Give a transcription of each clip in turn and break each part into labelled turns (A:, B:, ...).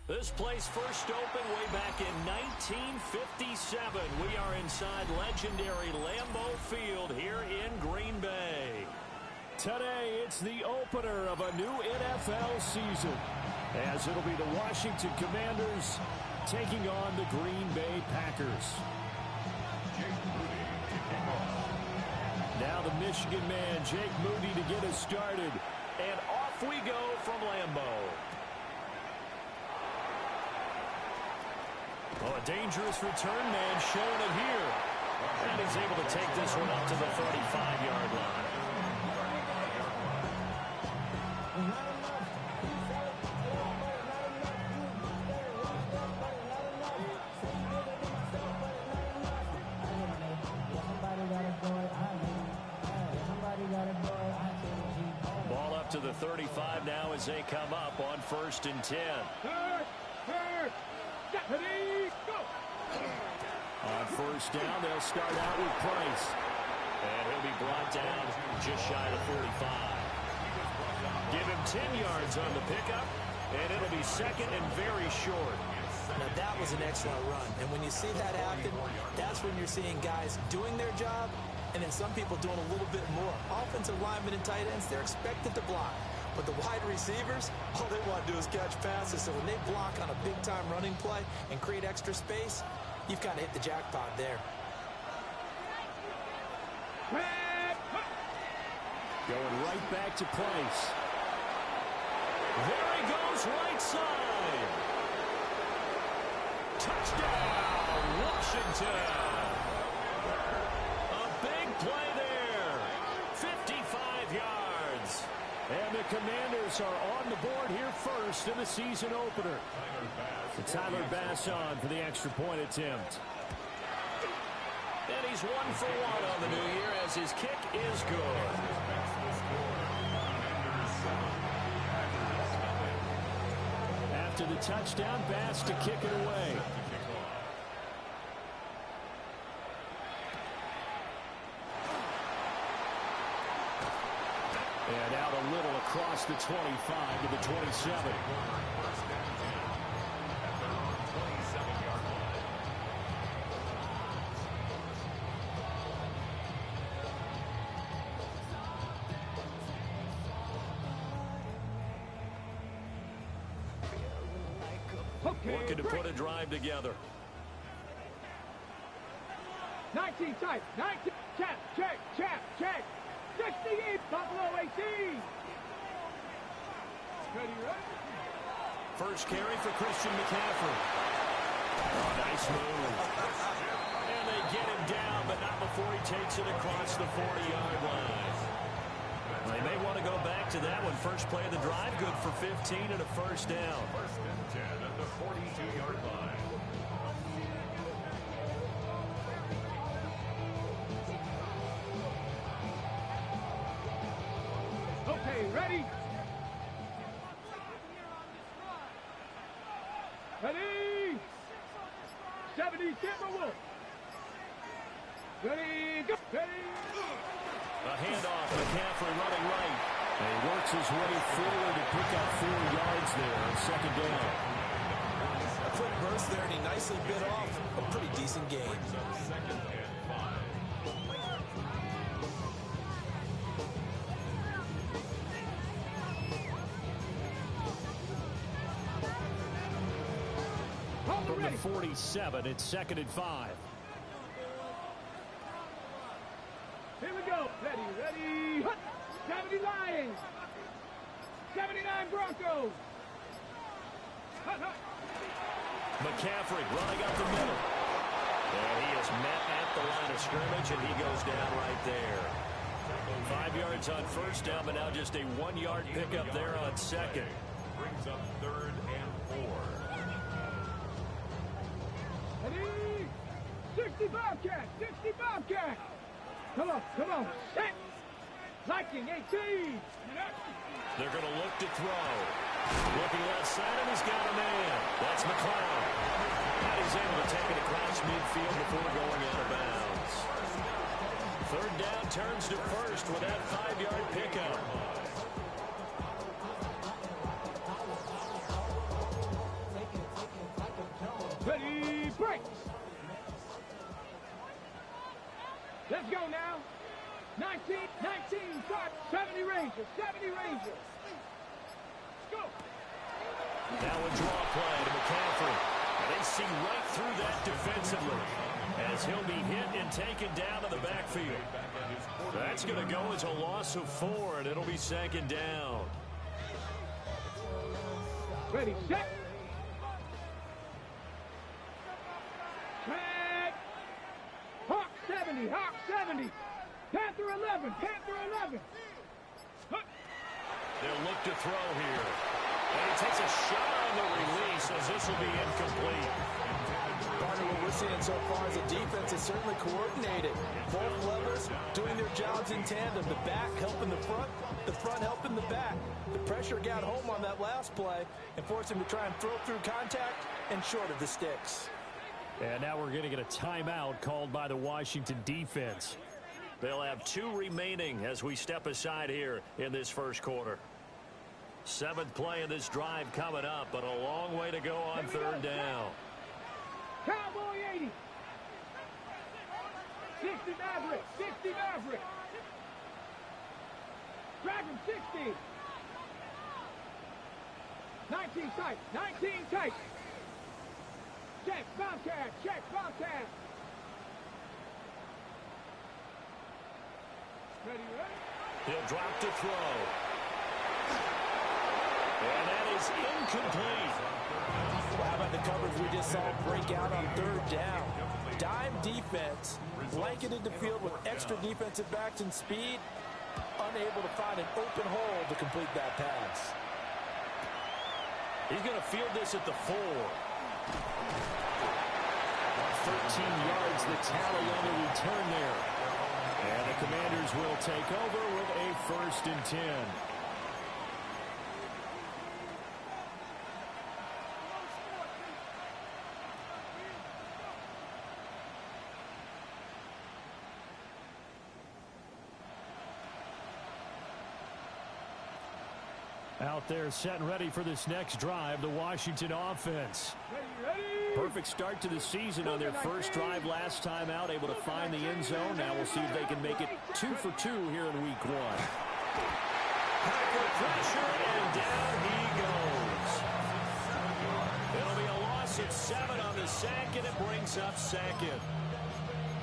A: This place first opened way back in 1957. We are inside legendary Lambeau Field here in Green Bay. Today, it's the opener of a new NFL season, as it'll be the Washington Commanders taking on the Green Bay Packers. Now the Michigan man, Jake Moody, to get us started. And off we go from Lambeau. Oh, a dangerous return man showing it here. And he's able to take this one up to the 35-yard line. Ball up to the 35 now as they come up on 1st and 10. On 1st down, they'll start out with Price. And he'll be brought down just shy of 45. Give him 10 yards on the pickup, and it'll be 2nd and very short.
B: Now, that was an excellent run. And when you see that happen, that's when you're seeing guys doing their job, and then some people doing a little bit more. Offensive linemen and tight ends, they're expected to block. But the wide receivers, all they want to do is catch passes. So when they block on a big-time running play and create extra space, you've kind of hit the jackpot there.
A: Going right back to Price. There he goes, right side. Touchdown, Washington. A big play there. 55 yards. And the Commanders are on the board here first in the season opener. Tyler Bass on for the extra point attempt. And he's 1 for 1 on the new year as his kick is good. After the touchdown, Bass to kick it away. And out a little across the 25 to the 27. Looking to put a drive together.
C: 19 tight, 19, check. 68, Buffalo 18. Ready, right?
A: First carry for Christian McCaffrey. Oh, nice move. And they get him down, but not before he takes it across the 40-yard line. They may want to go back to that one. First play of the drive, good for 15 and a first down.
D: 1st and 10 at the 42-yard line.
C: Okay, ready? Ready? 77W1. Ready, go. Ready.
A: A handoff, McCaffrey running right. And he works his way forward to pick up 4 yards there on 2nd down.
B: A quick burst there, and he nicely bit off a pretty decent gain.
D: 2nd and 5.
A: From the 47, it's 2nd and 5.
C: Here we go. Ready. 70 Lions. 79 Broncos.
A: McCaffrey running up the middle. And he is met at the line of scrimmage, and he goes down right there. 5 yards on 1st down, but now just a 1-yard pickup there on 2nd.
D: Brings up 3rd and 4.
C: Ready. 60 Bobcat. Come on. Set. Liking 18.
A: They're going to look to throw. Looking left side, and he's got a man. That's McLeod. And he's able to take it across midfield before going out of bounds. 3rd down turns to 1st with that 5-yard pickup.
C: Let's go now. 19, 70 Rangers, 70 Rangers. Let's go.
A: Now a draw play to McCaffrey. And they see right through that defensively as he'll be hit and taken down to the backfield. That's going to go as a loss of 4, and it'll be second down.
C: Ready, set. Track. Hawk 70, Hawk 70. Panther 11, Panther 11.
A: They'll look to throw here. And he takes a shot on the release as this will be incomplete.
B: Partner, what we're seeing so far is the defense is certainly coordinated. Both levers doing their jobs in tandem. The back helping the front helping the back. The pressure got home on that last play and forced him to try and throw through contact and short of the sticks.
A: And now we're going to get a timeout called by the Washington defense. They'll have 2 remaining as we step aside here in this first quarter. 7th play in this drive coming up, but a long way to go on 3rd down.
C: Cowboy 80. 60 Maverick, 60 Maverick. Dragon 60. 19 tight, 19 tight. Check, Bobcat, check, Bobcat. Ready, ready?
A: He'll drop to throw. And that is incomplete.
B: Well, how about the coverage we just saw break out on 3rd down? Dime defense, blanketed the field with extra defensive backs and speed, unable to find an open hole to complete that pass.
A: He's going to field this at the 4. 13 yards the tally on the return there. And the Commanders will take over with a 1st and 10. Out there set and ready for this next drive, the Washington offense. Perfect start to the season on their first drive last time out, able to find the end zone. Now we'll see if they can make it 2 for 2 here in week 1. Packer pressure, and down he goes. It'll be a loss of 7 on the sack, and it brings up 2nd.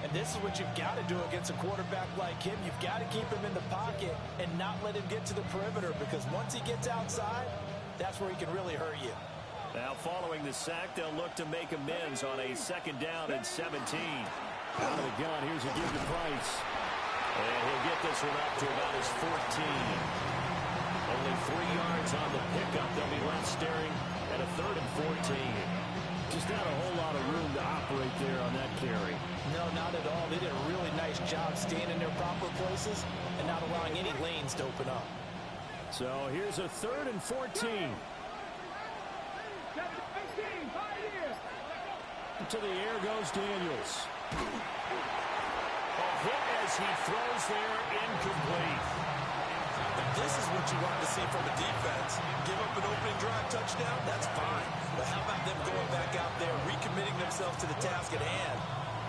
B: And this is what you've got to do against a quarterback like him. You've got to keep him in the pocket and not let him get to the perimeter, because once he gets outside, that's where he can really hurt you.
A: Now following the sack, they'll look to make amends on a 2nd down and 17. Out of the gun, here's a give to Price. And he'll get this one up to about his 14. Only 3 yards on the pickup. They'll be left staring at a 3rd and 14. Just not a whole lot of room to operate there on that carry.
B: No, not at all. They did a really nice job staying in their proper places and not allowing any lanes to open up.
A: So here's a 3rd and 14. To the air goes Daniels. A hit as he throws there, incomplete.
B: This is what you want to see from a defense. Give up an opening drive touchdown, that's fine. But how about them going back out there, recommitting themselves to the task at hand,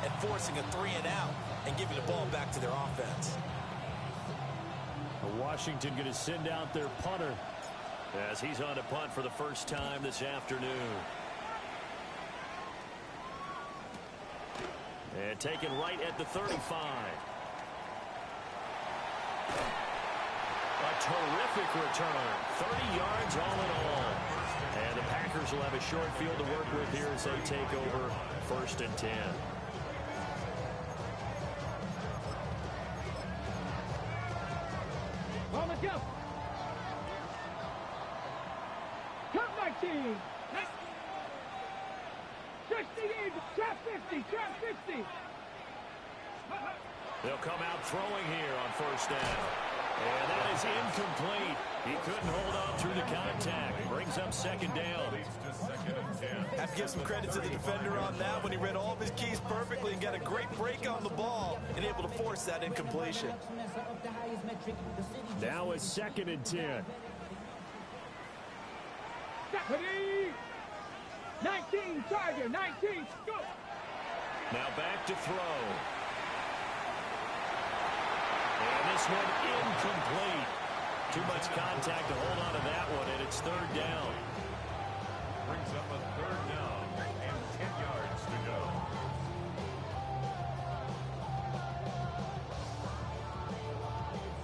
B: and forcing a 3 and out, and giving the ball back to their offense.
A: Washington going to send out their punter as he's on to punt for the first time this afternoon. And taken right at the 35. A terrific return. 30 yards all in all. And the Packers will have a short field to work with here as they take over 1st and 10.
C: On the jump. Cut 19. 60, trap 50, trap 50.
A: They'll come out throwing here on 1st down. And that is incomplete. He couldn't hold on through the contact. Brings up 2nd down.
B: Have to give some credit to the defender on that when he read all of his keys perfectly and got a great break on the ball and able to force that incompletion.
A: Now it's 2nd and 10.
C: 19, Tiger, 19, go!
A: Now back to throw. this one incomplete. Too much contact to hold on to that one, and it's third down.
D: Brings up a third down and 10 yards to go.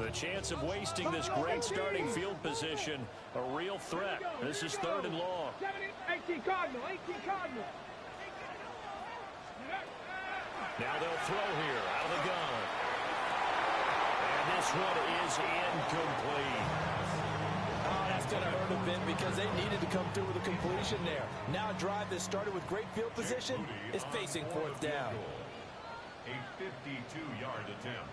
A: The chance of wasting this great starting field position, a real threat. This is third and long.
C: 18 Cardinal, 18 Cardinal.
A: Now they'll throw here out of the gun. And this one is incomplete.
B: Oh, that's going to hurt a bit because they needed to come through with a completion there. Now a drive that started with great field position is facing fourth down.
D: A 52-yard attempt.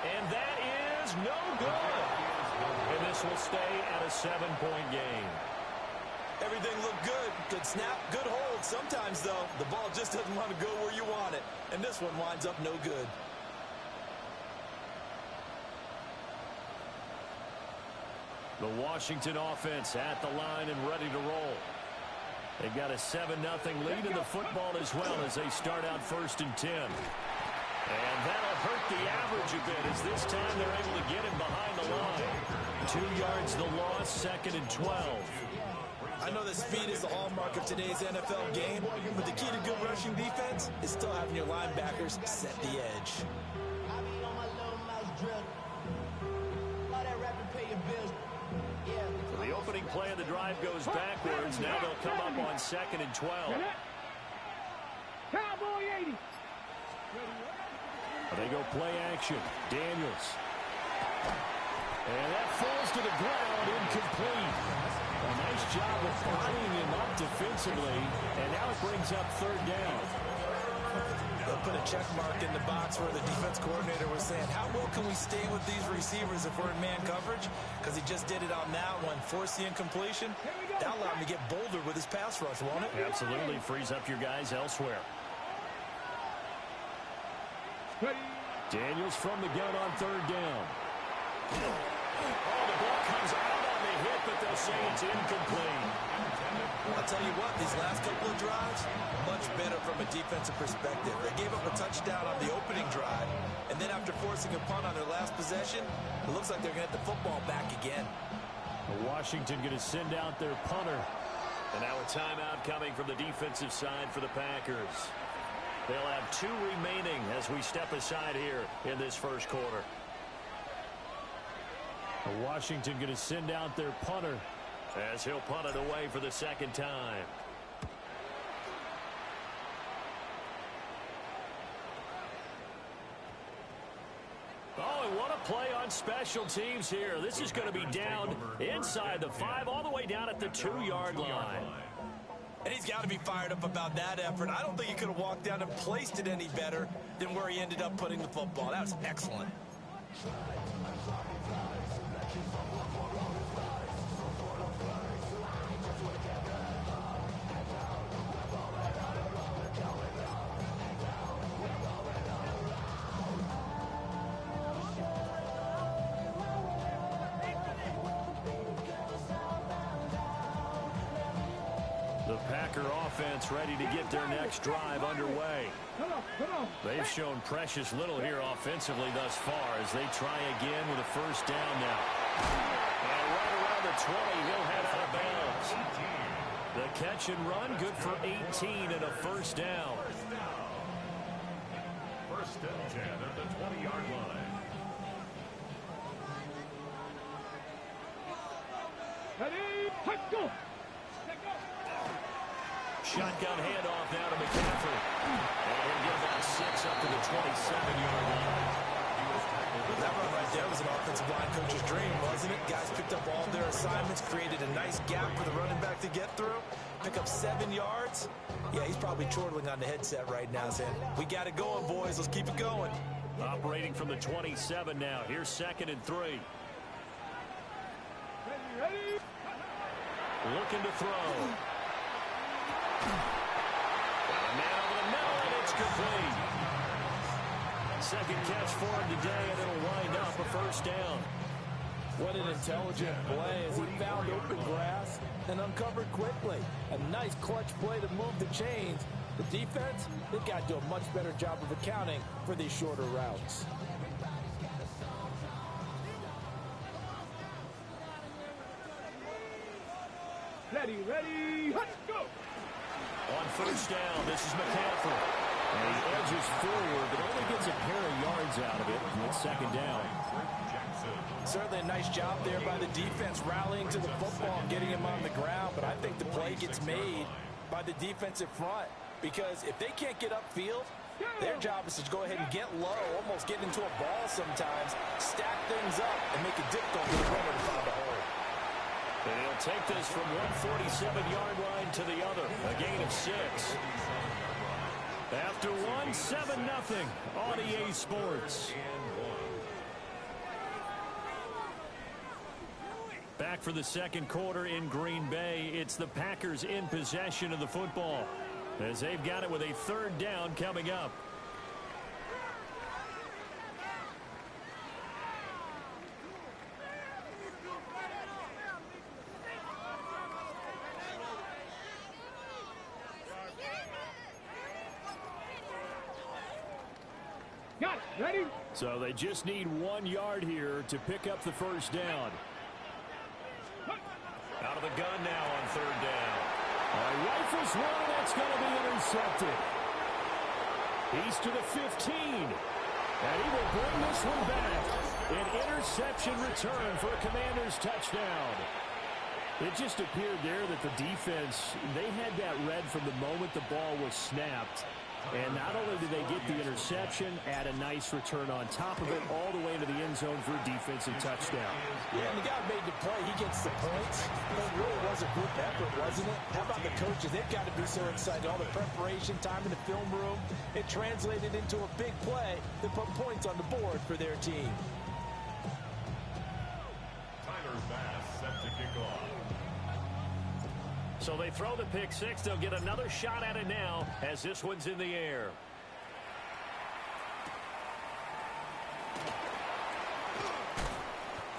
A: And that is no good. And this will stay at a 7-point game.
B: Everything looked good. Good snap, good hold. Sometimes, though, the ball just doesn't want to go where you want it. And this one winds up no good.
A: The Washington offense at the line and ready to roll. They've got a 7-0 lead in the football as well as they start out 1st and 10. And that'll hurt the average a bit as this time they're able to get him behind the line. 2 yards the loss, 2nd and 12.
B: I know that speed is the hallmark of today's NFL game, but the key to good rushing defense is still having your linebackers set the edge.
A: So the opening play of the drive goes backwards. Now they'll come up on 2nd and 12.
C: Cowboy 80.
A: They go play action. Daniels. And that falls to the ground, incomplete. A nice job of finding him up defensively, and now it brings up 3rd down.
B: They'll put a check mark in the box where the defense coordinator was saying, how well can we stay with these receivers if we're in man coverage? Because he just did it on that one, force the incompletion. That'll allow him to get bolder with his pass rush, won't it?
A: Absolutely, frees up your guys elsewhere. Daniels from the gun on 3rd down. Oh, the ball comes out on the hit, but they'll say it's incomplete.
B: I'll tell you what, these last couple of drives, much better from a defensive perspective. They gave up a touchdown on the opening drive, and then after forcing a punt on their last possession, it looks like they're going to get the football back again.
A: Washington going to send out their punter. And now a timeout coming from the defensive side for the Packers. They'll have 2 remaining as we step aside here in this first quarter. Washington going to send out their punter as he'll punt it away for the 2nd time. Oh, and what a play on special teams here. This is going to be down inside the 5 all the way down at the 2-yard line.
B: And he's got to be fired up about that effort. I don't think he could have walked down and placed it any better than where he ended up putting the football. That was excellent.
A: The Packer offense ready to get their next drive underway. They've shown precious little here offensively thus far as they try again with a 1st down now. And right around the 20, he'll head out of bounds. The catch and run, good for 18 and a 1st down.
D: 1st and 10 at the 20-yard line.
C: Ready, let's go.
A: Shotgun handoff now to McCaffrey. And he'll get about 6 up to the 27-yard line.
B: That run right there was an offensive line coach's dream, wasn't it? Guys picked up all their assignments, created a nice gap for the running back to get through, pick up 7 yards. Yeah, he's probably chortling on the headset right now saying, we got it going, boys. Let's keep it going.
A: Operating from the 27 now. Here's 2nd and 3.
C: Ready.
A: Looking to throw. A man over the middle, and it's complete. 2nd catch for him today, and it'll wind up a 1st down.
B: What an intelligent play as he found open grass and uncovered quickly. A nice nice clutch play to move the chains. The defense, they've got to do a much better job of accounting for these shorter routes.
C: Ready, let's go!
A: On first down, this is McCaffrey. And he edges forward, but only gets a pair of yards out of it. And it's second down.
B: Certainly a nice job there by the defense, rallying to the football and getting him on the ground. But I think the play gets made by the defensive front, because if they can't get upfield, their job is to go ahead and get low, almost get into a ball sometimes, stack things up, and make it difficult for the runner to find a hole.
A: And he'll take this from 147-yard line to the other. A gain of 6. After one, 7-0 on EA Sports. Back for the second quarter in Green Bay. It's the Packers in possession of the football, as they've got it with a third down coming up.
C: Got it, ready?
A: So they just need 1 yard here to pick up the first down. Out of the gun now on third down. Rifles one, and that's going to be intercepted. He's to the 15. And he will bring this one back. An interception return for a Commanders touchdown. It just appeared there that the defense, they had that read from the moment the ball was snapped. And not only did they get the interception, add a nice return on top of it, all the way into the end zone for a defensive touchdown.
B: Yeah, and the guy made the play. He gets the points. But it really was a group effort, wasn't it? How about the coaches? They've got to be so excited. All the preparation, time in the film room, it translated into a big play that put points on the board for their team.
D: Tyler Bass set to kick off.
A: So they throw the pick six. They'll get another shot at it now as this one's in the air.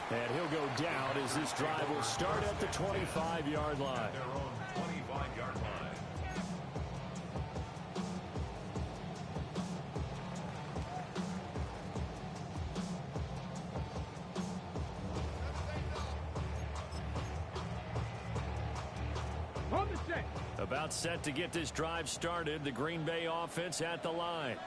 A: And he'll go down as this drive will start at the 25-yard line.
D: Their own 25-yard line.
C: On the set.
A: About set to get this drive started. The Green Bay offense at the line.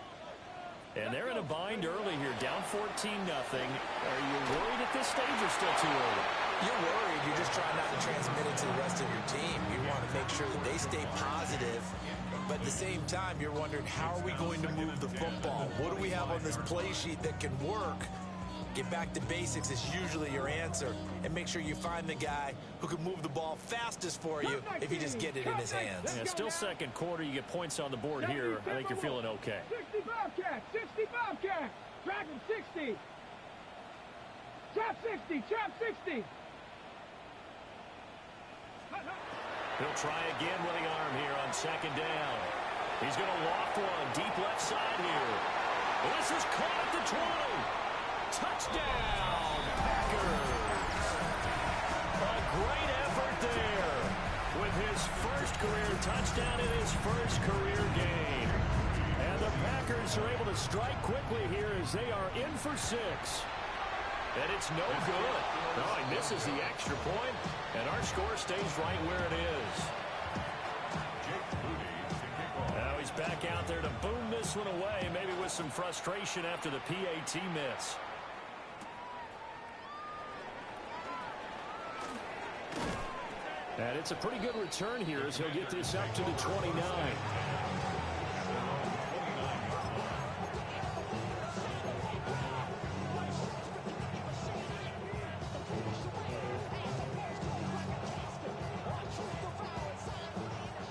A: And they're in a bind early here, down 14-0. Are you worried at this stage or still too early?
B: You're worried. You're just trying not to transmit it to the rest of your team. You want to make sure that they stay positive. But at the same time, you're wondering, how are we going to move the football? What do we have on this play sheet that can work? Get back to basics is usually your answer. And make sure you find the guy who can move the ball fastest for you if you just get it in his hands.
A: Yeah, still second quarter. You get points on the board here. I think you're feeling okay.
C: 60 Bobcats, 60 Bobcats. Dragon 60. Trap 60, trap 60.
A: He'll try again with the arm here on second down. He's going to loft one deep left side here. This is caught at the 20. Touchdown, Packers. A great effort there with his first career touchdown in his first career game. And the Packers are able to strike quickly here as they are in for 6. And it's no good. No, he misses the extra point, and our score stays right where it is. Now he's back out there to boom this one away, maybe with some frustration after the PAT miss. And it's a pretty good return here as he'll get this up to the 29.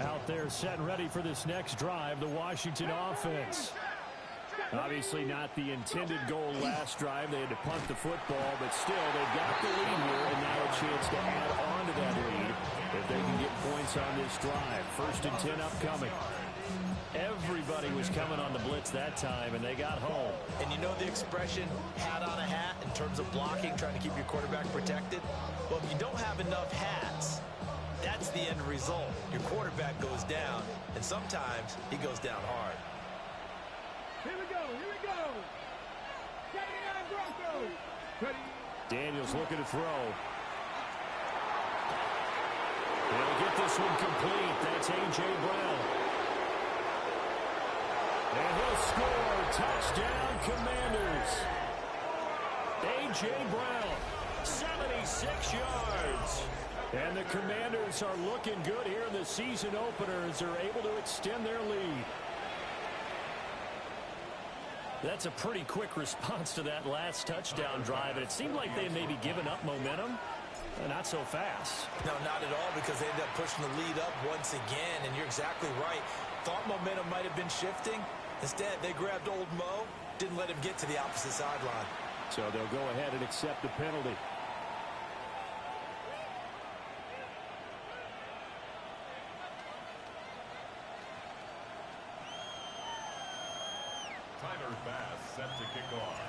A: Out there set and ready for this next drive, the Washington offense. Obviously not the intended goal last drive. They had to punt the football, but still they've got the lead here and now a chance to add on to that lead if they can get points on this drive. 1st and 10 upcoming. Everybody was coming on the blitz that time, and they got home.
B: And you know the expression, hat on a hat, in terms of blocking, trying to keep your quarterback protected? Well, if you don't have enough hats, that that's the end result. Your quarterback goes down, and sometimes he goes down hard.
C: Here we go, here we go. 79 Broncos. Ready.
A: Daniels looking to throw. He'll get this one complete. That's A.J. Brown. And he'll score. Touchdown, Commanders. A.J. Brown, 76 yards. And the Commanders are looking good here in the season opener as they're able to extend their lead. That's a pretty quick response to that last touchdown drive, and it seemed like they had maybe given up momentum. Not so fast.
B: No, not at all, because they ended up pushing the lead up once again, and you're exactly right. Thought momentum might have been shifting. Instead, they grabbed old Mo, didn't let him get to the opposite sideline.
A: So they'll go ahead and accept the penalty.
D: Tyler Bass set to kick off.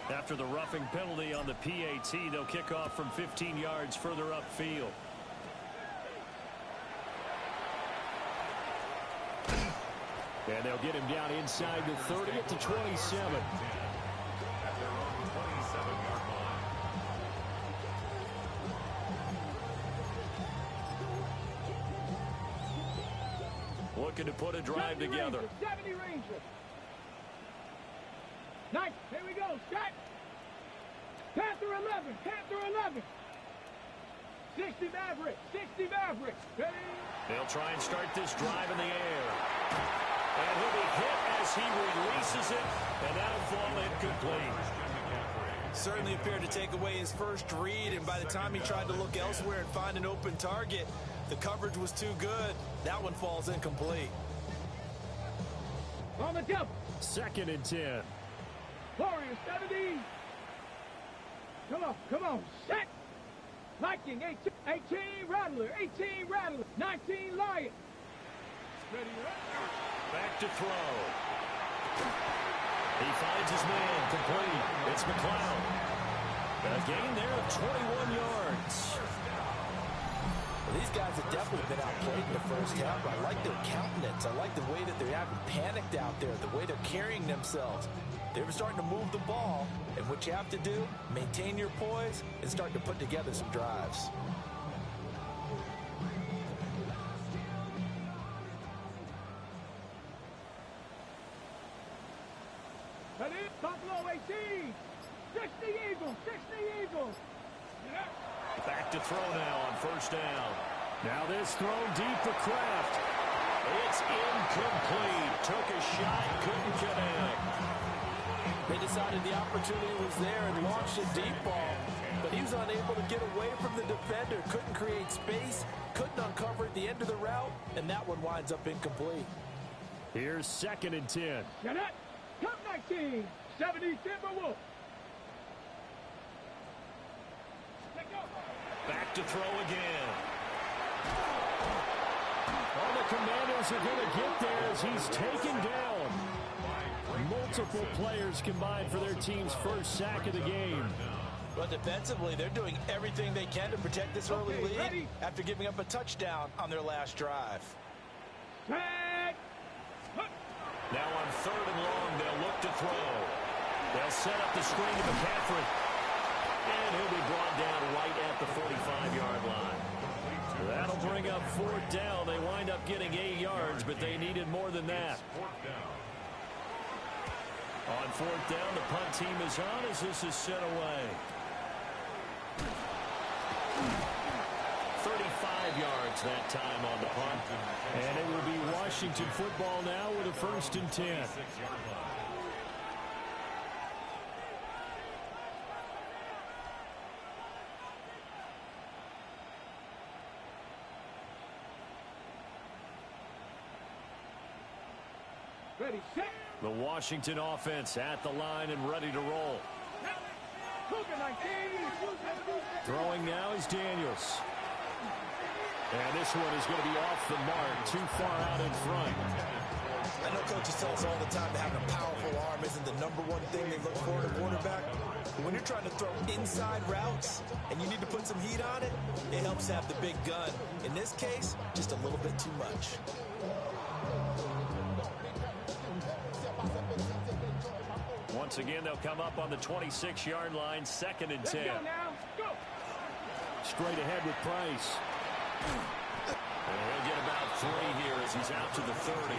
A: After the roughing penalty on the PAT, they'll kick off from 15 yards further upfield. And they'll get him down inside the 30 at the 27.
D: At their own 27-yard line.
A: Looking to put a drive together.
C: 70 Rangers. Nice. Here we go. Set. Panther 11. Panther 11. 60 Mavericks. 60 Mavericks. Ready?
A: They'll try and start this drive in the air. And he'll be hit as he releases it. And that'll fall incomplete.
B: Certainly appeared to take away his first read, and by the time he tried to look elsewhere and find an open target, the coverage was too good. That one falls incomplete.
C: On the double.
A: 2nd and 10.
C: Warriors 70. Come on. Set. Viking 18 Rattler. 18 Rattler. 19 Lion. Ready,
A: Back to throw. He finds his man complete. It's McLeod. A gain there of 21 yards.
B: Well, these guys have definitely been outplayed in the first half. I like their countenance. I like the way that they haven't panicked out there, the way they're carrying themselves. They're starting to move the ball, and what you have to do, maintain your poise and start to put together some drives.
C: Ready? Buffalo 18. 60 Eagles. 60 Eagles. Yeah.
A: Back to throw now on 1st down. Now this thrown deep for Kraft. It's incomplete. Took a shot, couldn't connect.
B: They decided the opportunity was there and launched a deep ball, but he was unable to get away from the defender, couldn't create space, couldn't uncover at the end of the route, and that one winds up incomplete.
A: Here's 2nd and 10.
C: Get it. Come 19. 70 Timberwolves.
A: Back to throw again. All the Commanders are going to get there as he's taken down. Multiple players combined for their team's first sack of the game.
B: But defensively, they're doing everything they can to protect this early lead after giving up a touchdown on their last drive.
C: Set.
A: Now on 3rd and long, they'll look to throw. They'll set up the screen to McCaffrey. And he'll be brought down right at the 45-yard line. That'll bring up 4th down. They wind up getting 8 yards, but they needed more than that. On 4th down, the punt team is on as this is sent away. 35 yards that time on the punt. And it will be Washington football now with a 1st and 10.
C: Ready, set.
A: The Washington offense at the line and ready to roll. Throwing now is Daniels. And this one is going to be off the mark, too far out in front.
B: I know coaches tell us all the time that having a powerful arm isn't the #1 thing they look for in a quarterback. But when you're trying to throw inside routes and you need to put some heat on it, it helps have the big gun. In this case, just a little bit too much.
A: Once again, they'll come up on the 26-yard line, 2nd and 10. Straight ahead with Price. And he'll get about 3 here as he's out to the 30.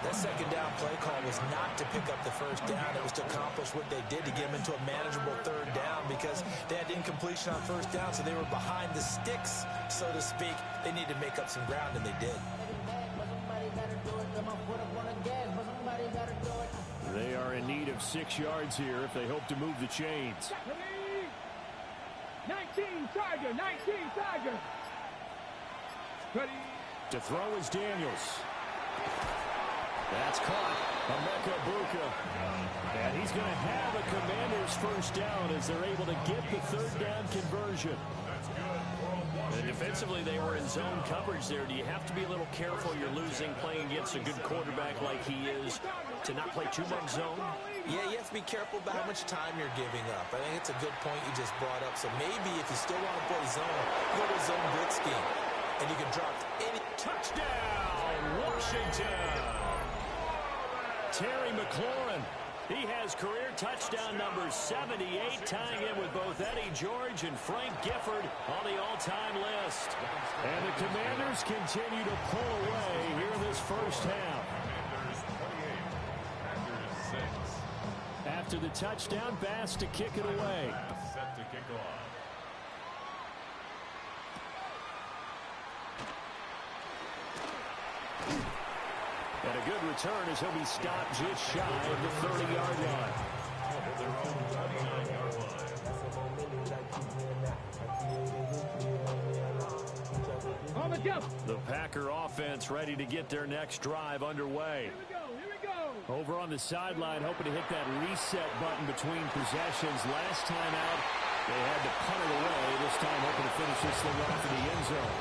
B: That second down play call was not to pick up the first down. It was to accomplish what they did to get them into a manageable 3rd down because they had incompletion on 1st down, so they were behind the sticks, so to speak. They needed to make up some ground, and they did.
A: They are in need of 6 yards here if they hope to move the chains.
C: 19 Tiger, 19 Tiger. Ready.
A: To throw is Daniels. That's caught. Emeka Buka. And he's going to have a Commanders first down as they're able to get the 3rd down conversion. And defensively, they were in zone coverage there. Do you have to be a little careful? You're losing playing against a good quarterback like he is to not play too much zone?
B: Yeah, you have to be careful about how much time you're giving up. I think it's a good point you just brought up. So maybe if you still want to play zone, go to zone blitz scheme. And you can drop any.
A: Touchdown, Washington! Terry McLaurin. He has career touchdown number 78, tying in with both Eddie George and Frank Gifford on the all-time list. And the Commanders continue to pull away here in this first half. After the touchdown, Bass to kick it away.
D: Set to kick off.
A: And a good return as he'll be stopped just shy of the 30-yard line.
D: Their own 29-yard line.
A: The Packer offense ready to get their next drive underway.
C: Here we go.
A: Over on the sideline, hoping to hit that reset button between possessions. Last time out, they had to punt it away. This time, hoping to finish this thing off in the end zone.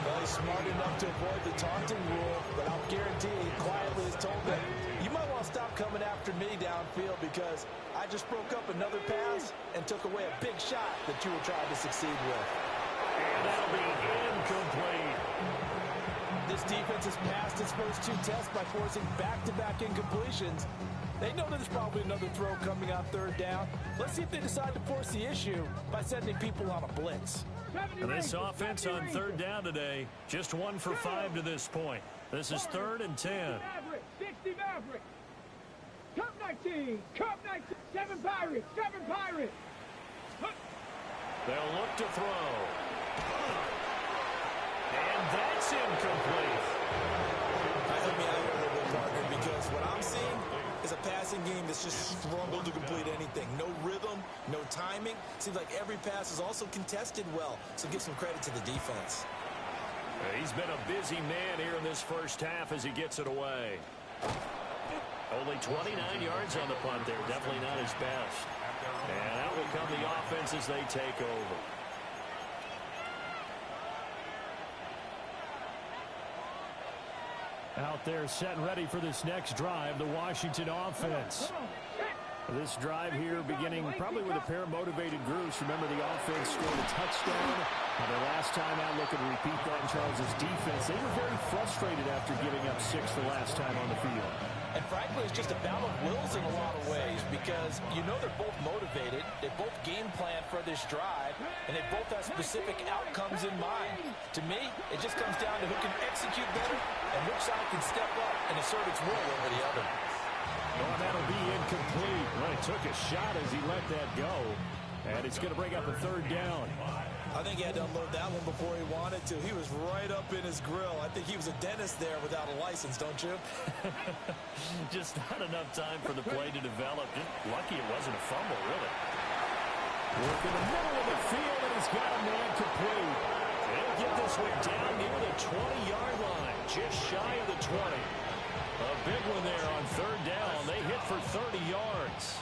B: Well, he's smart enough to avoid the taunting rule, but I'll guarantee he quietly has told them, you might want to stop coming after me downfield because I just broke up another pass and took away a big shot that you were trying to succeed with.
A: And that'll be incomplete.
B: This defense has passed its first 2 tests by forcing back-to-back incompletions. They know there's probably another throw coming on 3rd down. Let's see if they decide to force the issue by sending people on a blitz.
A: And this offense on 3rd down today, just 1 for 5 to this point. This is 3rd and 10.
C: 60 Mavericks. Cup 19. Cup 19. 7 Pirates. 7 Pirates.
A: They'll look to throw. And that's incomplete.
B: Help me out here a little bit, partner, because what I'm seeing is a passing game that's just struggled to complete anything. No rhythm, no timing. Seems like every pass is also contested well, so give some credit to the defense.
A: He's been a busy man here in this first half as he gets it away. Only 29 yards on the punt there. Definitely not his best. And out will come the offense as they take over. Out there set and ready for this next drive, the Washington offense. This drive here beginning probably with a pair of motivated groups. Remember, the offense scored a touchdown. And their last time out, looking to repeat that in Charles' defense. They were very frustrated after giving up 6 the last time on the field.
B: And frankly, it's just a battle of wills in a lot of ways because you know they're both motivated. They both game plan for this drive, and they both have specific outcomes in mind. To me, it just comes down to who can execute better and which side can step up and assert its will over the other.
A: Oh, that'll be incomplete. Well, he took a shot as he let that go. And it's going to bring up a 3rd down.
B: I think he had to unload that one before he wanted to. He was right up in his grill. I think he was a dentist there without a license, don't you?
A: Just not enough time for the play to develop. Just lucky it wasn't a fumble, really. Work in the middle of the field, and he's got a man complete. They'll get this one down near the 20-yard line, just shy of the 20. A big one there on 3rd down. They hit for 30 yards.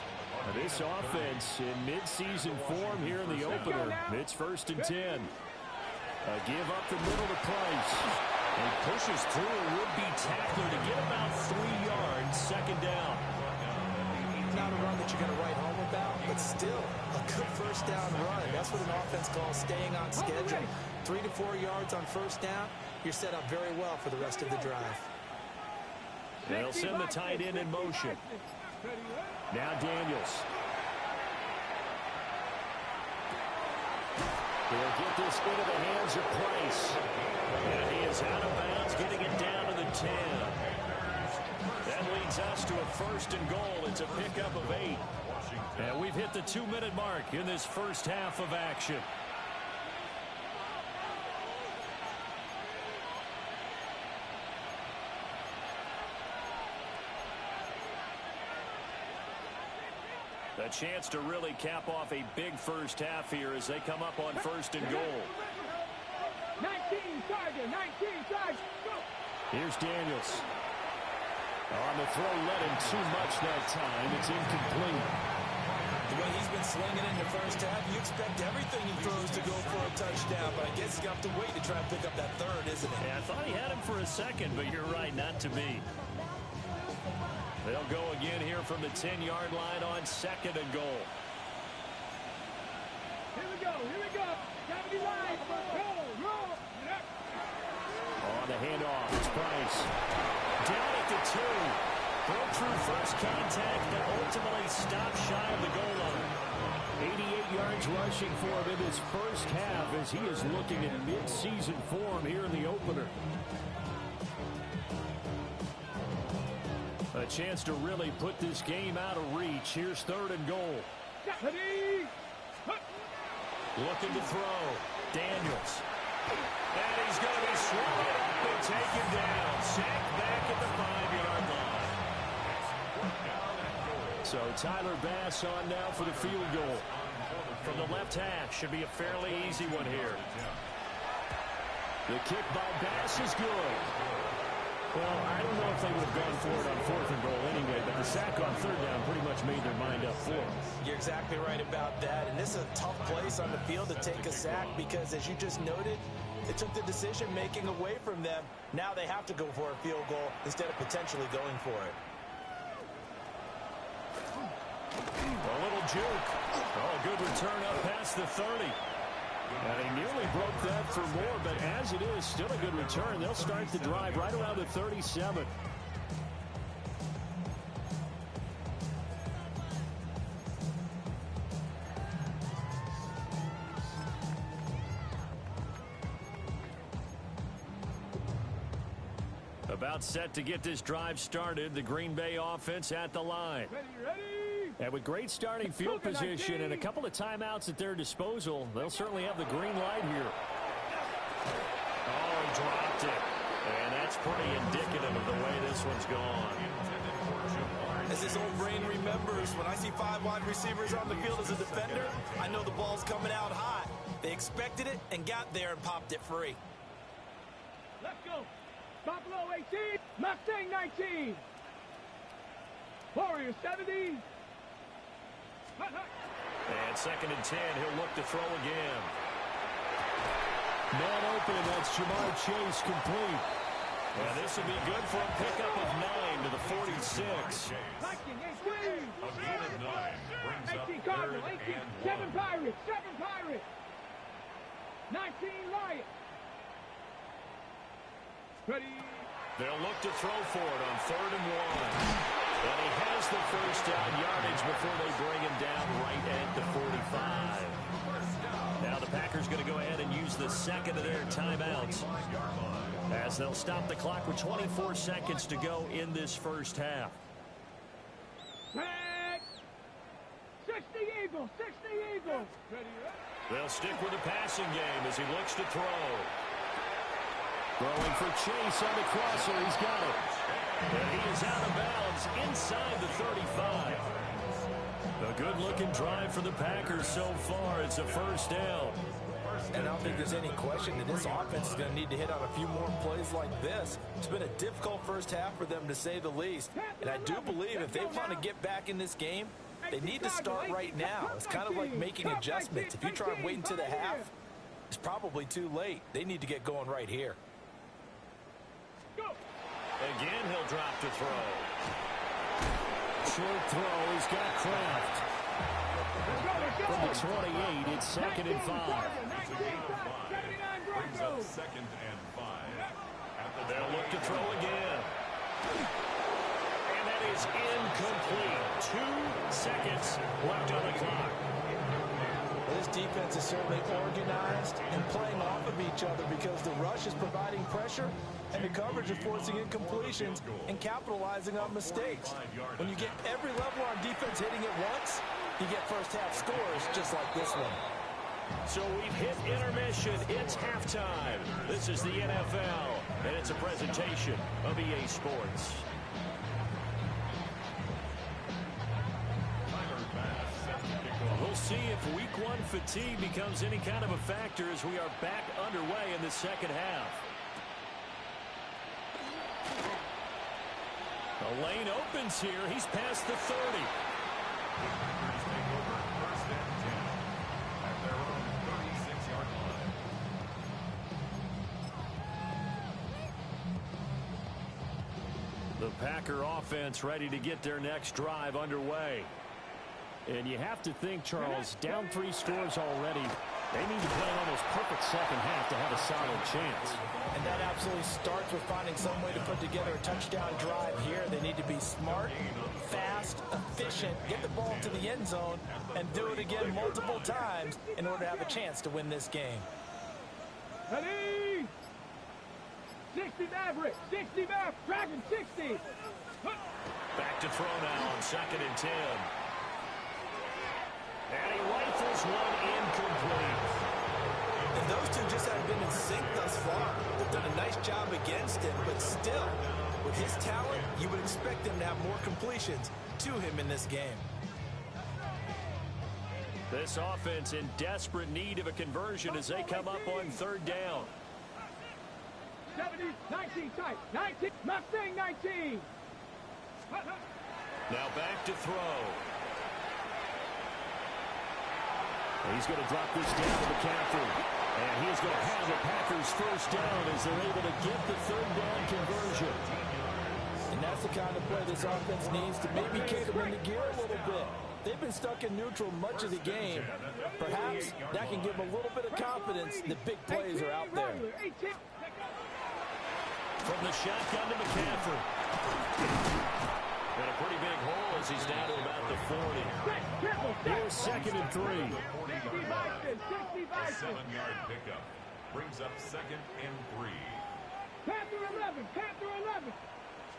A: This offense in mid-season form here in the opener. It's 1st and 10. A give up the middle to Price. They pushes through a would-be tackler to get about 3 yards, second down.
B: Not a run that you're going to write home about, but still a good first down run. That's what an offense calls staying on schedule. 3 to 4 yards on first down. You're set up very well for the rest of the drive.
A: They'll send the tight end in motion. Now Daniels. They'll get this into the hands of Price. And he is out of bounds, getting it down to the 10. That leads us to a first and goal. It's a pickup of 8. And we've hit the 2-minute mark in this first half of action. A chance to really cap off a big first half here as they come up on first and goal.
C: 19 Tiger, 19 Tiger, go!
A: Here's Daniels. On the throw, led him too much that time. It's incomplete.
B: The way he's been slinging in the first half, you expect everything he throws to go for a touchdown, but I guess he's got to wait to try and pick up that third, isn't it?
A: Yeah, I thought he had him for a second, but you're right, not to be. They'll go again here from the 10-yard line on second and goal.
C: Here we go, here we go. 70 line, roll.
A: On the handoff, it's Price. Down at the 2. Broke through first contact, but ultimately stopped shy of the goal line. 88 yards rushing for him in his first half as he is looking at mid-season form here in the opener. A chance to really put this game out of reach. Here's third and goal. Looking to throw. Daniels. And he's going to be swallowed up and taken down. Sacked back at the 5-yard line. So Tyler Bass on now for the field goal. From the left hash. Should be a fairly easy one here. The kick by Bass is good. Well, I don't know if they would have gone for it on fourth and goal anyway, but the sack on third down pretty much made their mind up for it.
B: You're exactly right about that, and this is a tough place on the field to take a sack because, as you just noted, it took the decision-making away from them. Now they have to go for a field goal instead of potentially going for it.
A: A little juke. Oh, good return up past the 30. And he nearly broke that for more, but as it is, still a good return. They'll start the drive right around the 37. About set to get this drive started. The Green Bay offense at the line.
C: Ready.
A: And with great starting field position and a couple of timeouts at their disposal, they'll certainly have the green light here. Oh, he dropped it. And that's pretty indicative of the way this one's gone.
B: As his old brain remembers, when I see 5 wide receivers on the field as a defender, I know the ball's coming out hot. They expected it and got there and popped it free.
C: Let's go. Buffalo 18, Mustang 19. Warriors 70.
A: And second and 10, he'll look to throw again. Man open, that's Jamar Chase complete. And this will be good for a pickup of 9 to the 46.
C: 18.
D: A gain of 9 brings up
C: 18 Cardinal,
D: third
C: 18.
D: and
C: 7
D: 1.
C: Pirates, 7 Pirates. 19 Lions. Ready.
A: They'll look to throw for it on third and 1. And he has the first down yardage before they bring him down right at the 45. Now the Packers going to go ahead and use the second of their timeouts as they'll stop the clock with 24 seconds to go in this first half.
C: 60 Eagles, 60 Eagles. Ready.
A: They'll stick with the passing game as he looks to throw. Throwing for Chase on the crosser. He's got it. And he is out of bounds inside the 35. A good-looking drive for the Packers so far. It's a first down.
B: And I don't think there's any question that this offense is going to need to hit on a few more plays like this. It's been a difficult first half for them, to say the least. And I do believe if they want to get back in this game, they need to start right now. It's kind of like making adjustments. If you try and wait until the half, it's probably too late. They need to get going right here.
A: back to throw. Short throw. He's got Kraft. From the 28, it's 2nd and 5.
D: Brings up 2nd and 5.
A: They'll look to throw again. And that is incomplete. 2 seconds left on the clock.
B: This defense is certainly organized and playing off of each other because the rush is providing pressure and the coverage is forcing incompletions and capitalizing on mistakes. When you get every level on defense hitting it once, you get first half scores just like this one.
A: So we've hit intermission. It's halftime. This is the NFL, and it's a presentation of EA Sports. We'll see if week 1 fatigue becomes any kind of a factor as we are back underway in the second half. The lane opens here. He's past the 30. The Packer offense ready to get their next drive underway. And you have to think, Charles, down 3 scores already. They need to play an almost perfect second half to have a solid chance.
B: And that absolutely starts with finding some way to put together a touchdown drive here. They need to be smart, fast, efficient, get the ball to the end zone, and do it again multiple times in order to have a chance to win this game.
C: Ready? 60 Maverick, 60 Maverick, Dragon 60.
A: Back to throw now on 2nd and 10. And he rifles one incomplete.
B: And those two just haven't been in sync thus far. They've done a nice job against him, but still, with his talent, you would expect him to have more completions to him in this game.
A: This offense in desperate need of a conversion as they come up on 3rd down.
C: 70, 19 tight, 19, Mustang 19.
A: Now back to throw. He's going to drop this down to McCaffrey. And he's going to have the Packers first down as they're able to get the 3rd down conversion.
B: And that's the kind of play this offense needs to maybe kick them into gear a little bit. They've been stuck in neutral much of the game. Perhaps that can give them a little bit of confidence that big plays are out there.
A: From the shotgun to McCaffrey. And a pretty big hole as he's down to about the 40. Here's 2nd and 3.
D: 7-yard pickup. Brings up 2nd and 3.
C: Panther 11, Panther 11.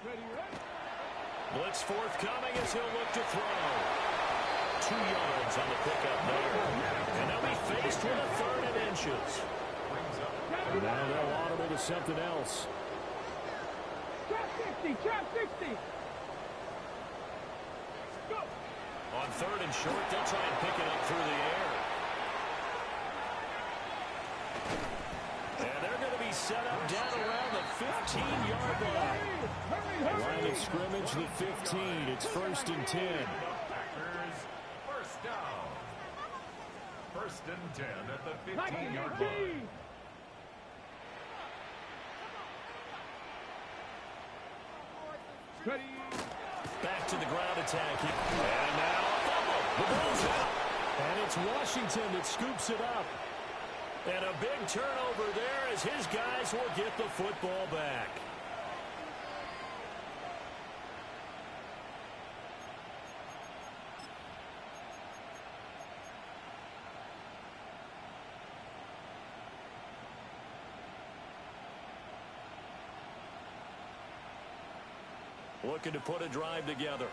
C: Ready, ready?
A: Blitz forthcoming as he'll look to throw. 2 yards on the pickup there. And they'll be faced with a 3rd and inches. And now they'll audible to something else.
C: Trap 60, trap 60. Go.
A: On 3rd and short, they'll try and pick it up through the air. And they're going to be set up down around the 15-yard line. Line of scrimmage, the 15. It's 1st and 10.
D: Packers first down. 1st and 10 at the 15-yard line.
C: Ready.
A: Back to the ground attack. And now the ball's out. And it's Washington that scoops it up. And a big turnover there as his guys will get the football back. Looking to put a drive together.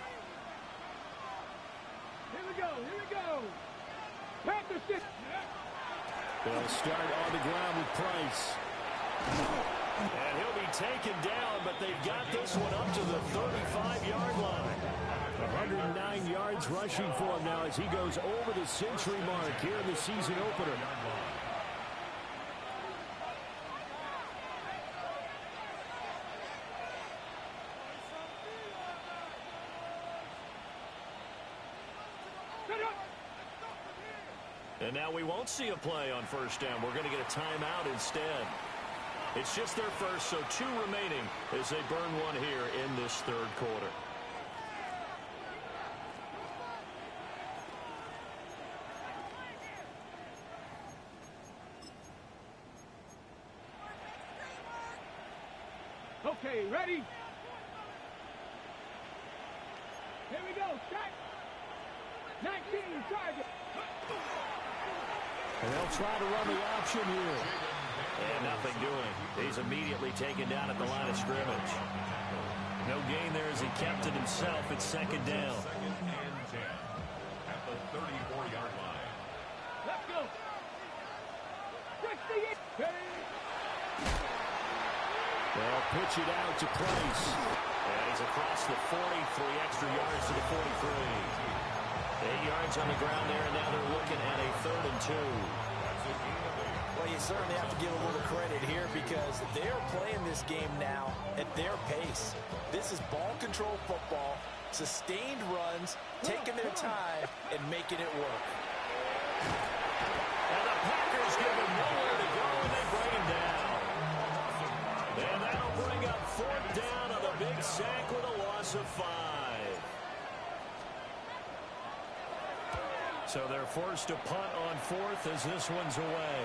C: Here we go, here we go. Panther 6.
A: They'll start on the ground with Price. And he'll be taken down, but they've got this one up to the 35-yard line. 109 yards rushing for him now as he goes over the century mark here in the season opener. And now we won't see a play on 1st down. We're going to get a timeout instead. It's just their first, so 2 remaining as they burn one here in this third quarter.
C: Okay, ready? Here we go, strike. 19, target.
A: And they'll try to run the option here. And nothing doing. He's immediately taken down at the line of scrimmage. No gain there as he kept it himself. It's second down.
D: Second and 10 at the 34-yard line.
C: Let's go. 68.
A: They'll pitch it out to Price. And he's across the 40, 3 extra yards to the 43. 8 yards on the ground there, and now they're looking at a 3rd and 2.
B: Well, you certainly have to give a little credit here because they're playing this game now at their pace. This is ball control football, sustained runs, taking their time, and making it work.
A: And the Packers give him nowhere to go, and they bring him down. And that'll bring up 4th down on a big sack with a loss of 5. So they're forced to punt on 4th as this one's away.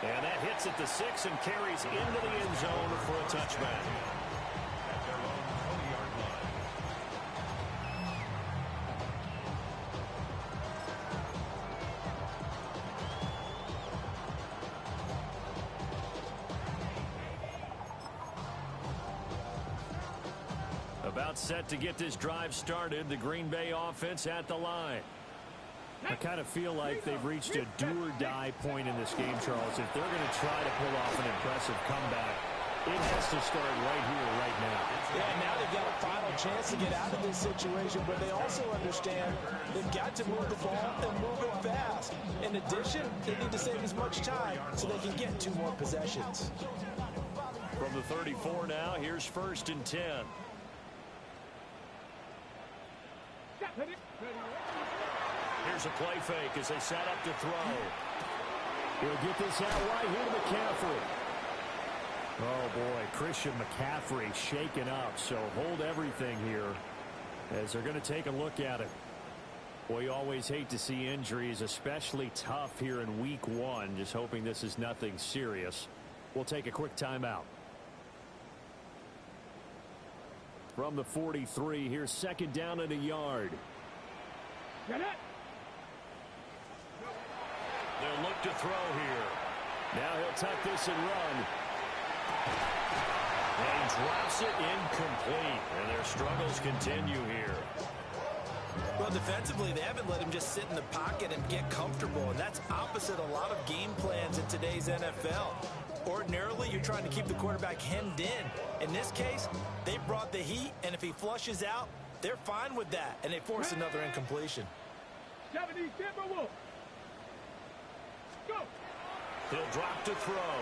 A: And that hits at the 6 and carries into the end zone for a touchback.
D: At their own 20-yard line.
A: About set to get this drive started. The Green Bay offense at the line. I kind of feel like they've reached a do-or-die point in this game, Charles. If they're going to try to pull off an impressive comeback, it has to start right here, right now.
B: Yeah, now they've got a final chance to get out of this situation, but they also understand they've got to move the ball and move it fast. In addition, they need to save as much time so they can get 2 more possessions.
A: From the 34 now, here's 1st and 10. Here's a play fake as they set up to throw. He'll get this out right here to McCaffrey. Oh, boy, Christian McCaffrey shaken up, so hold everything here as they're going to take a look at it. Boy, you always hate to see injuries, especially tough here in week 1. Just hoping this is nothing serious. We'll take a quick timeout. From the 43, here's 2nd down and a yard.
C: Get it.
A: They'll look to throw here. Now he'll tuck this and run. And he drops it incomplete. And their struggles continue here.
B: Well, defensively, they haven't let him just sit in the pocket and get comfortable, and that's opposite a lot of game plans in today's NFL. Ordinarily, you're trying to keep the quarterback hemmed in. In this case, they brought the heat, and if he flushes out, they're fine with that, and they force another incompletion.
C: 70 Timberwolves. Go.
A: He'll drop to throw.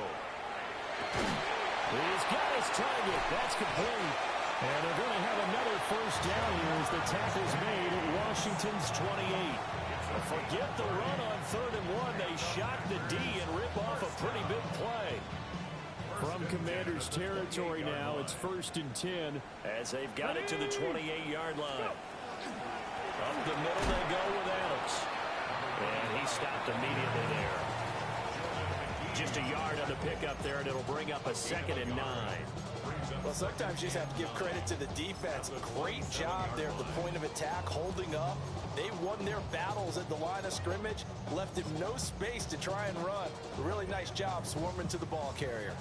A: He's got his target. That's complete. And they're going to have another 1st down here as the tackle's made at Washington's 28. Forget the run on 3rd and 1. They shock the D and rip off a pretty big play. From Commanders territory now, it's 1st and 10 as they've got it to the 28-yard line. Up the middle they go with Adams. And he stopped immediately there. Just a yard on the pickup there, and it'll bring up a 2nd and 9.
B: Well, sometimes you just have to give credit to the defense. Great job there at the point of attack, holding up. They won their battles at the line of scrimmage, left him no space to try and run. Really nice job swarming to the ball carrier.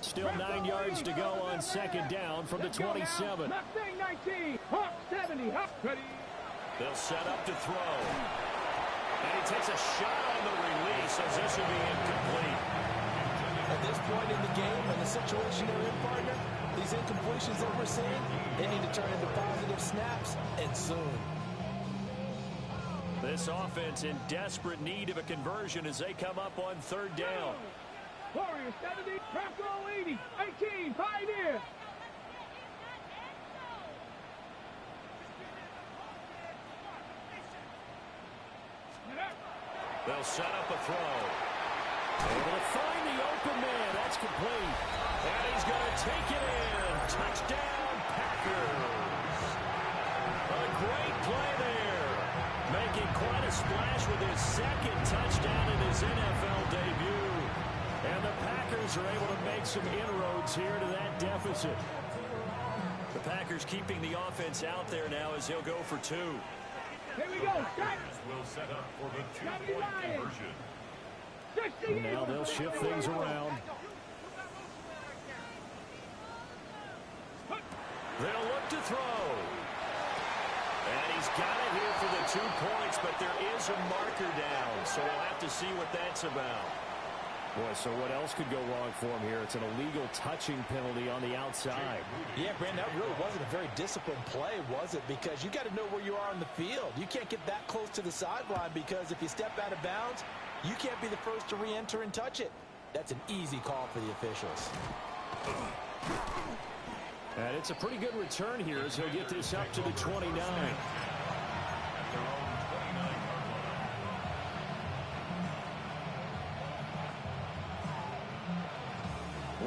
A: Still 9 yards to go on 2nd down from the 27.
C: Mustang 19, Hawk 70, Hawk ready.
A: They'll set up to throw. And he takes a shot on the release as this will be incomplete.
B: At this point in the game, and the situation they're in, partner, these incompletions that we're seeing, they need to turn into positive snaps, and soon.
A: This offense in desperate need of a conversion as they come up on 3rd down.
C: Warrior 70, Bronco 80, 18, Pioneer.
A: They'll set up a throw. Able to find the open man. That's complete. And he's going to take it in. Touchdown, Packers. A great play there. Making quite a splash with his second touchdown in his NFL debut. And the Packers are able to make some inroads here to that deficit. The Packers keeping the offense out there now as he'll go for 2.
C: Here we go.
D: Will set up for the 2-point conversion.
A: And now they'll shift things around. They'll look to throw. And he's got it here for the 2 points, but there is a marker down, so we'll have to see what that's about. Boy, so what else could go wrong for him here? It's an illegal touching penalty on the outside.
B: Yeah, Brandon, that really wasn't a very disciplined play, was it? Because you got to know where you are on the field. You can't get that close to the sideline because if you step out of bounds, you can't be the first to re-enter and touch it. That's an easy call for the officials.
A: And it's a pretty good return here as he'll get this up to the 29.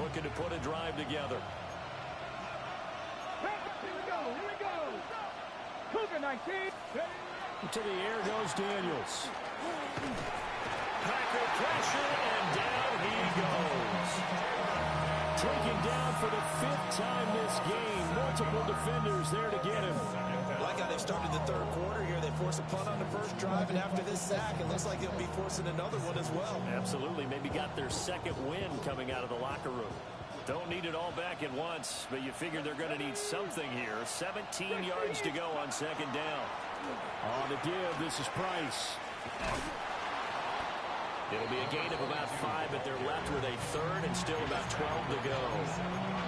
A: Looking to put a drive together.
C: Here we go. Cougar 19.
A: To the air goes Daniels. Packer pressure, and down he goes. Taken down for the 5th time this game. Multiple defenders there to get him.
B: Like how they started the third quarter here. They force a punt on the first drive, and after this sack, it looks like they'll be forcing another one as well.
A: Absolutely. Maybe got their second win coming out of the locker room. Don't need it all back at once, but you figure they're going to need something here. 17 yards to go on second down. On the give, this is Price. It'll be a gain of about 5, but they're left with a third and still about 12 to go.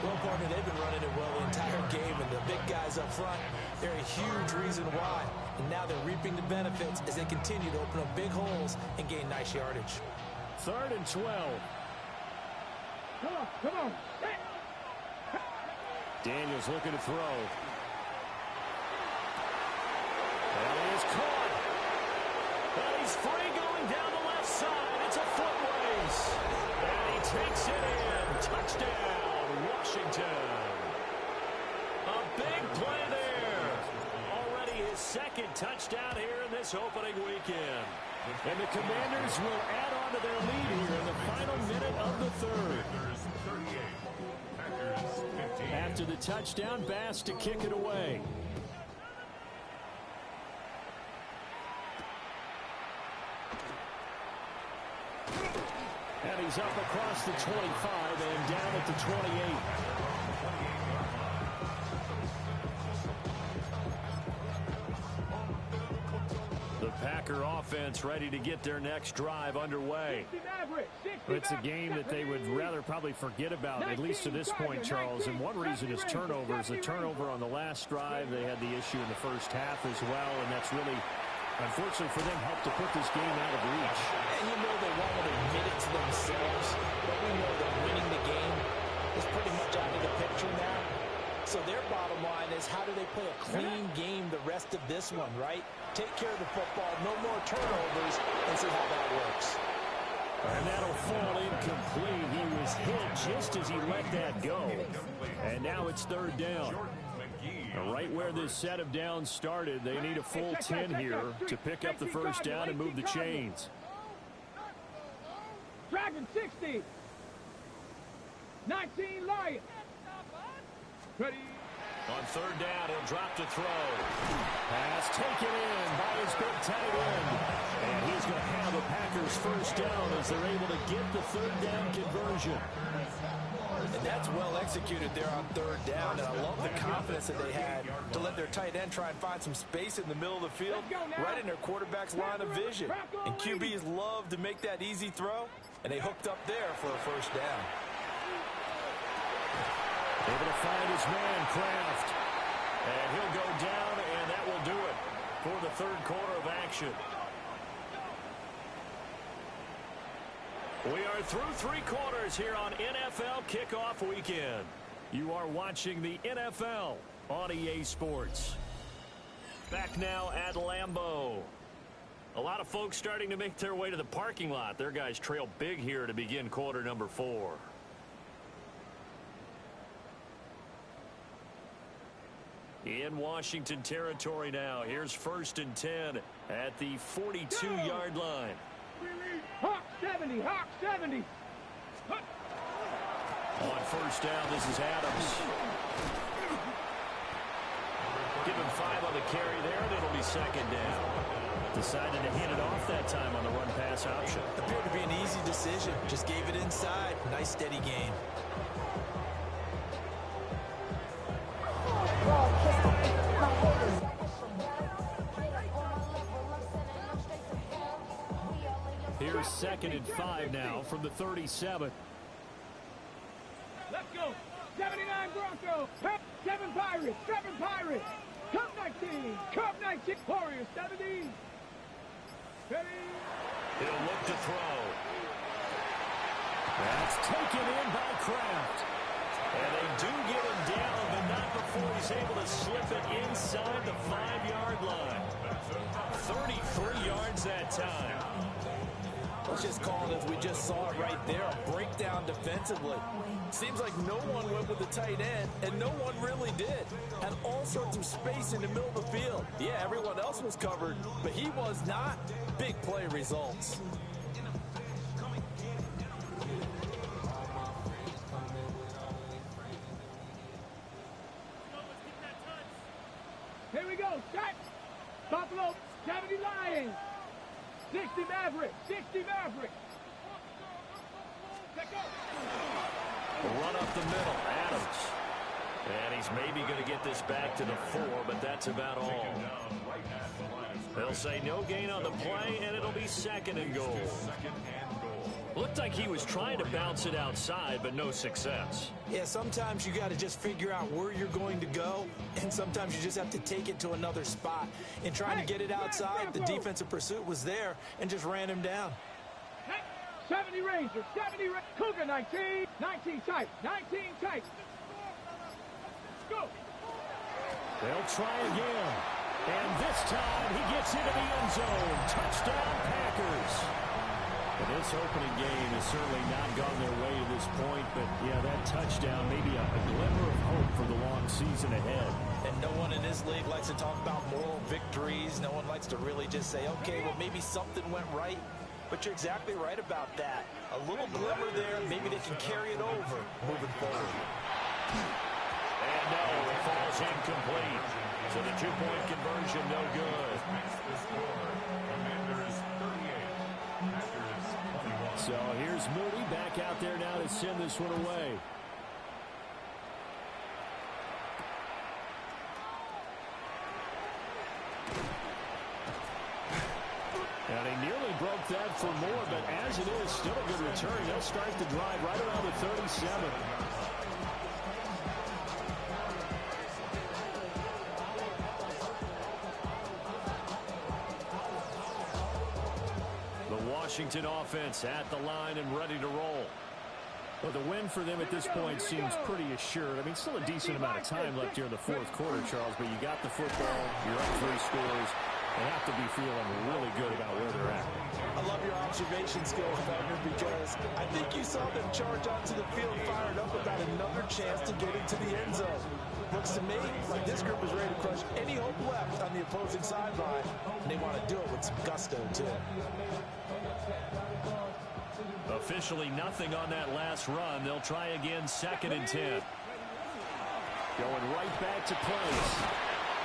B: Well, partner, they've been running it well the entire game, and the big guys up front, they're a huge reason why. And now they're reaping the benefits as they continue to open up big holes and gain nice yardage.
A: 3rd and 12.
C: Come on.
A: Daniels looking to throw. And he is caught. And he's free going down the left side. It's a foot race. And he takes it in. Touchdown, Washington. A big play there. Already his second touchdown here in this opening weekend. And the Commanders will add on to their lead here in the final minute of the 3rd. After the touchdown, Bass to kick it away. And he's up across the 25 and down at the 28. The Packer offense ready to get their next drive underway. It's a game that they would rather probably forget about, at least to this point, Charles. And one reason is turnovers. The turnover on the last drive, they had the issue in the first half as well, and that's really, unfortunately for them, helped to put this game out of reach.
B: And you know they won't admit it to themselves, but we know that winning the game is pretty much out of the picture now. So their bottom line is, how do they play a clean game the rest of this one, right? Take care of the football, no more turnovers, and see how that works.
A: And that'll fall incomplete. He was hit just as he let that go. And now it's 3rd down. Right where this set of downs started, they need a full 10 here to pick up the first down and move the chains.
C: Dragon 60. 19 Lions. Ready.
A: On 3rd down, he'll drop to throw. Pass taken in by his big tight end. And he's going to have the Packers first down as they're able to get the 3rd down conversion.
B: And that's well executed there on 3rd down. And I love the confidence that they had to let their tight end try and find some space in the middle of the field, right in their quarterback's line of vision. And QBs love to make that easy throw, and they hooked up there for a first down.
A: Able to find his man, Kraft. And he'll go down, and that will do it for the 3rd quarter of action. We are through 3 quarters here on NFL Kickoff Weekend. You are watching the NFL on EA Sports. Back now at Lambeau. A lot of folks starting to make their way to the parking lot. Their guys trail big here to begin quarter number 4. In Washington territory now. Here's 1st and 10 at the 42-yard line.
C: Hawk 70, Hawk 70.
A: On 1st down, this is Adams. Give him 5 on the carry there, and it'll be 2nd down. Decided to hand it off that time on the run-pass option.
B: Appeared to be an easy decision. Just gave it inside. Nice, steady gain.
A: Here's 2nd and 5 now from the 37.
C: Let's go. 79 Broncos. 7 Pirates. 7 Pirates. Cup 19. Cup 19. Warriors 70. Ready.
A: He'll look to throw. That's taken in by Kraft. And they do get him down, but not before he's able to slip it inside the 5-yard line. 33 yards that time.
B: Let's just call it as we just saw it right there, a breakdown defensively. Seems like no one went with the tight end, and no one really did. Had all sorts of space in the middle of the field. Yeah, everyone else was covered, but he was not. Big play results.
C: Here we go. Set. Buffalo 70 Lions. 60 Mavericks. 60 Mavericks. Let go.
A: Run up the middle. Adams. And he's maybe going to get this back to the 4, but that's about all. They'll say no gain on the play, and it'll be 2nd and goal. Looked like he was trying to bounce it outside, but no success.
B: Yeah, sometimes you got to just figure out where you're going to go, and sometimes you just have to take it to another spot. In trying to get it outside, the defensive pursuit was there and just ran him down.
C: 70 Rangers, 70 Rangers. Cougar 19, 19 tight, 19 tight. Go.
A: They'll try again. And this time he gets into the end zone. Touchdown, Packers. And this opening game has certainly not gone their way to this point, but yeah, that touchdown, maybe a glimmer of hope for the long season ahead.
B: And no one in this league likes to talk about moral victories. No one likes to really just say, okay, well, maybe something went right. But you're exactly right about that. A little glimmer there, maybe they can carry it over moving forward.
A: And no, it falls incomplete. So the 2-point conversion, no good. So here's Moody back out there now to send this one away. And he nearly broke that for more, but as it is, still a good return. They'll start the drive right around the 37. Washington offense at the line and ready to roll. Well, the win for them at this point seems pretty assured. I mean, still a decent amount of time left here in the 4th quarter, Charles, but you got the football, you're up 3 scores. They have to be feeling really good about where they're at.
B: I love your observation skills, partner, because I think you saw them charge onto the field fired up about another chance to get into the end zone. Looks to me like this group is ready to crush any hope left on the opposing sideline, and they want to do it with some gusto, too.
A: Officially nothing on that last run. They'll try again, 2nd and 10. Going right back to place.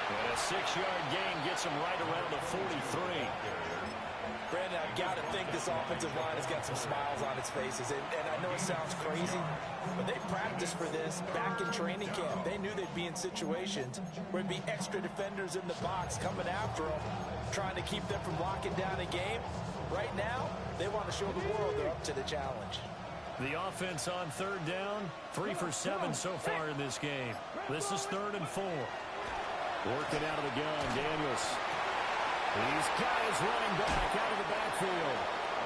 A: And a 6-yard gain gets him right around the 43.
B: Brandon, I've got to think this offensive line has got some smiles on its faces. And I know it sounds crazy, but they practiced for this back in training camp. They knew they'd be in situations where there'd be extra defenders in the box coming after them, trying to keep them from locking down a game. Right now, they want to show the world they're up to the challenge.
A: The offense on 3rd down, 3 for 7 so far in this game. This is 3rd and 4. Working out of the gun, Daniels. He's got his running back out of the backfield.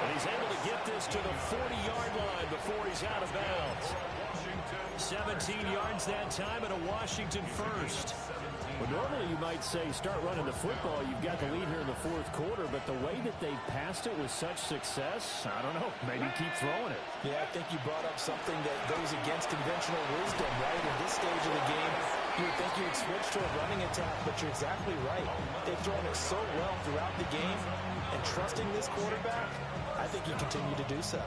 A: And he's able to get this to the 40-yard line before he's out of bounds. 17 yards that time and a Washington first. Well, normally you might say start running the football. You've got the lead here in the fourth quarter, but the way that they passed it with such success, I don't know, maybe keep throwing it.
B: Yeah, I think you brought up something that goes against conventional wisdom, right? In this stage of the game, you would think you would switch to a running attack, but you're exactly right. They've thrown it so well throughout the game, and trusting this quarterback, I think you continue to do so.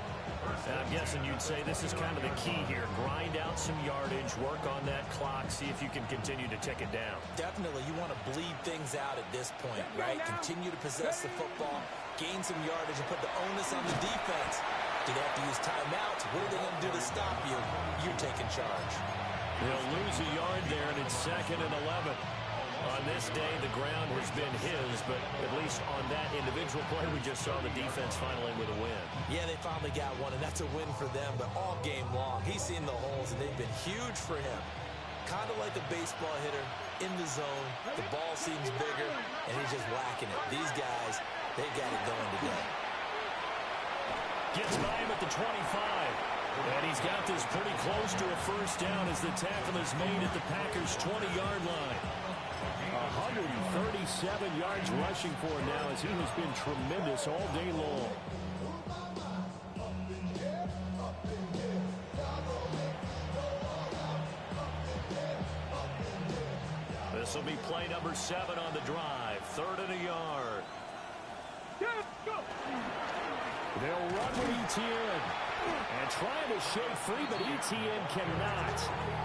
A: I'm guessing you'd say this is kind of the key here. Grind out some yardage, work on that clock, see if you can continue to tick it down.
B: Definitely, you want to bleed things out at this point, right? Continue to possess the football, gain some yardage, and put the onus on the defense. Do they have to use timeouts? What are they going to do to stop you? You're taking charge.
A: They'll lose a yard there, and it's 2nd and 11. On this day, the ground has been his, but at least on that individual play, we just saw the defense finally with a win.
B: Yeah, they finally got one, and that's a win for them, but all game long, he's seen the holes, and they've been huge for him. Kind of like a baseball hitter in the zone. The ball seems bigger, and he's just whacking it. These guys, they got it going today.
A: Gets by him at the 25. And he's got this pretty close to a first down as the tackle is made at the Packers' 20-yard line. 137 yards rushing for him now as he has been tremendous all day long. This will be play number 7 on the drive. 3rd and a yard. They'll run with Etienne. And trying to shake free, but Etienne cannot.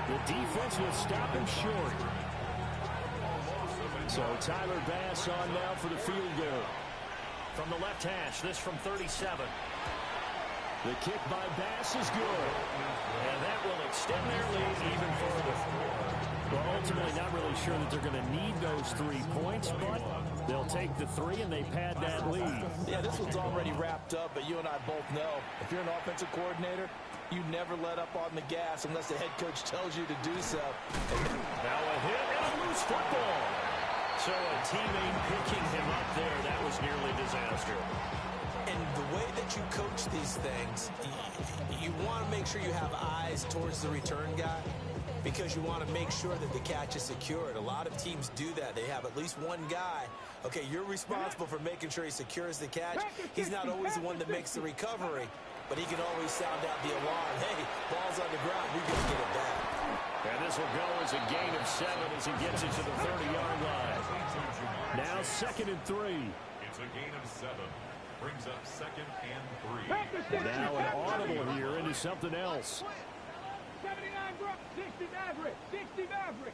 A: The defense will stop him short. So Tyler Bass on now for the field goal. From the left hash, this from 37. The kick by Bass is good. And that will extend their lead even further. Well, ultimately not really sure that they're going to need those 3 points, but they'll take the 3 and they pad that lead.
B: Yeah, this one's already wrapped up, but you and I both know if you're an offensive coordinator, you never let up on the gas unless the head coach tells you to do so.
A: Now a hit and a loose football. So a teammate picking him up there, that was nearly disaster.
B: And the way that you coach these things, you want to make sure you have eyes towards the return guy because you want to make sure that the catch is secured. A lot of teams do that. They have at least one guy. Okay, you're responsible for making sure he secures the catch. He's not always the one that makes the recovery, but he can always sound out the alarm. Hey, ball's on the ground. We got to get it back.
A: And this will go as a gain of 7 as he gets it to the 30-yard line. Now 2nd and 3.
D: It's a gain of 7. Brings up 2nd and 3.
A: Now an audible here into something else.
C: 79 Brook, 60 Maverick, 60 Maverick.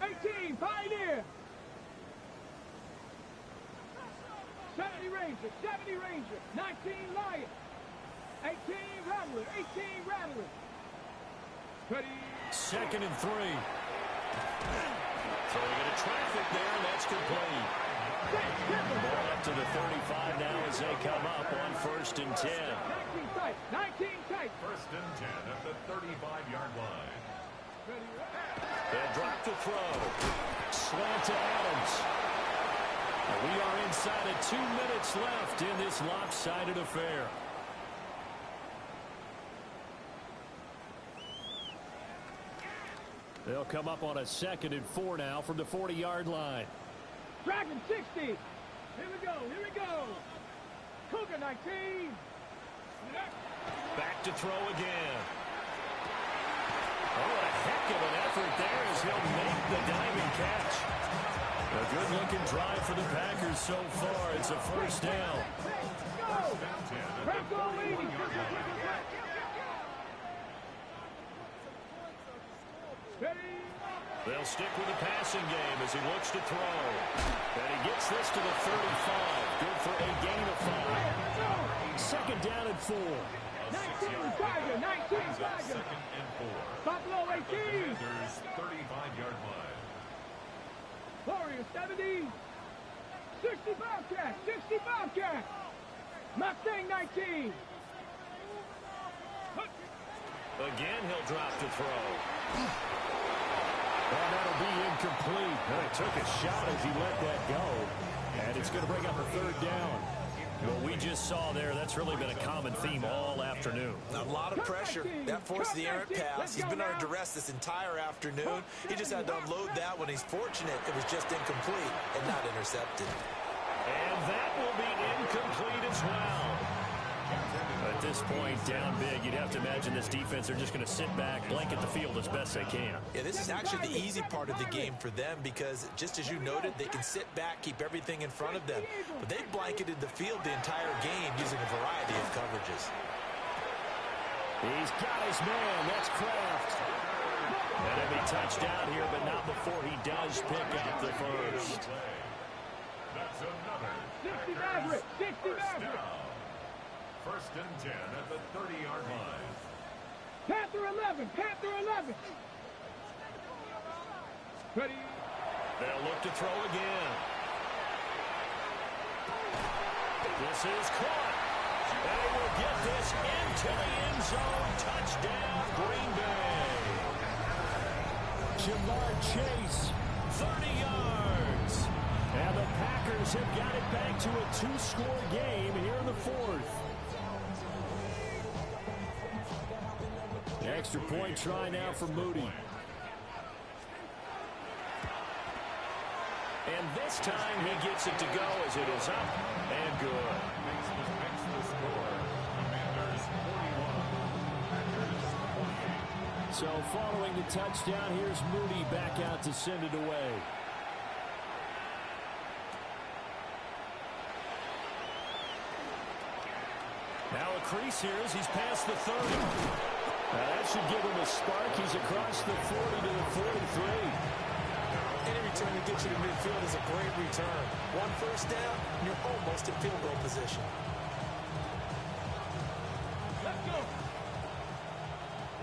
C: 18 Pioneer. 70 Ranger, 70 Ranger. 19 Lion. 18 Rattler, 18 Rattler.
A: 2nd and 3. Throwing into traffic there, and that's complete. Ball up to the 35 now as they come up on 1st and 10.
C: 19 tight, 19 tight.
D: 1st and 10 at the 35-yard line.
A: They'll drop the throw. Slant to Adams. We are inside of 2 minutes left in this lopsided affair. They'll come up on a 2nd and 4 now from the 40-yard line.
C: Dragon 60. Here we go, here we go. Cougar 19.
A: Back to throw again. Oh, what a heck of an effort there as he'll make the diving catch. A good-looking drive for the Packers so far. It's a 1st down.
C: Go! Franco leading.
A: They'll stick with the passing game as he looks to throw. And he gets this to the 35. Good for a gain of 5. 2nd down and 4.
C: 19 Tiger, 19 Tiger.
D: 2nd and 4.
C: Buffalo 18.
D: Commanders 35-yard line.
C: Warriors 70. 60 Bobcat, 60 Bobcat. Mustang 19.
A: Again, he'll drop to throw. Well, that'll be incomplete. Well, he took a shot as he let that go. And it's going to bring up a 3rd down. What we just saw there, that's really been a common theme all afternoon.
B: A lot of pressure. That forced the errant pass. He's been under duress this entire afternoon. He just had to unload that one. He's fortunate it was just incomplete and not intercepted.
A: And that will be incomplete as well. At this point, down big, you'd have to imagine this defense are just going to sit back, blanket the field as best they can.
B: Yeah, this is actually the easy part of the game for them because, just as you noted, they can sit back, keep everything in front of them. But they've blanketed the field the entire game using a variety of coverages.
A: He's got his man. That's Kraft. And he'll be touchdown here, but not before he does pick up the first.
D: That's another
C: 60 Maverick. 60 Maverick.
D: First and 10 at the 30-yard line.
C: Panther 11. Panther 11. Ready.
A: They'll look to throw again. This is caught. They will get this into the end zone. Touchdown, Green Bay. Jamar Chase, 30 yards. And the Packers have got it back to a two-score game here in the fourth. Extra point try now for Moody. And this time he gets it to go as it is up and good.
D: Makes the score. Commanders 41. Packers 28.
A: So following the touchdown, here's Moody back out to send it away. Now a crease here as he's past the 30. Now that should give him a spark. He's across the 40 to the 43.
B: Any return to get you to midfield is a great return. One first down, and you're almost in field goal position.
C: Let's go.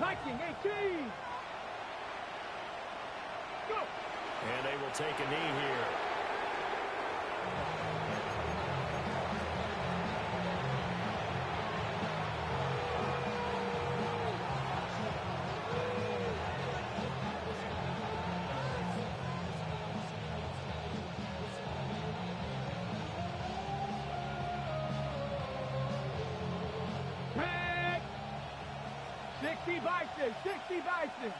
C: Viking 18. Go.
A: And they will take a knee here.
C: Back. 60 Bison. 60 Bison.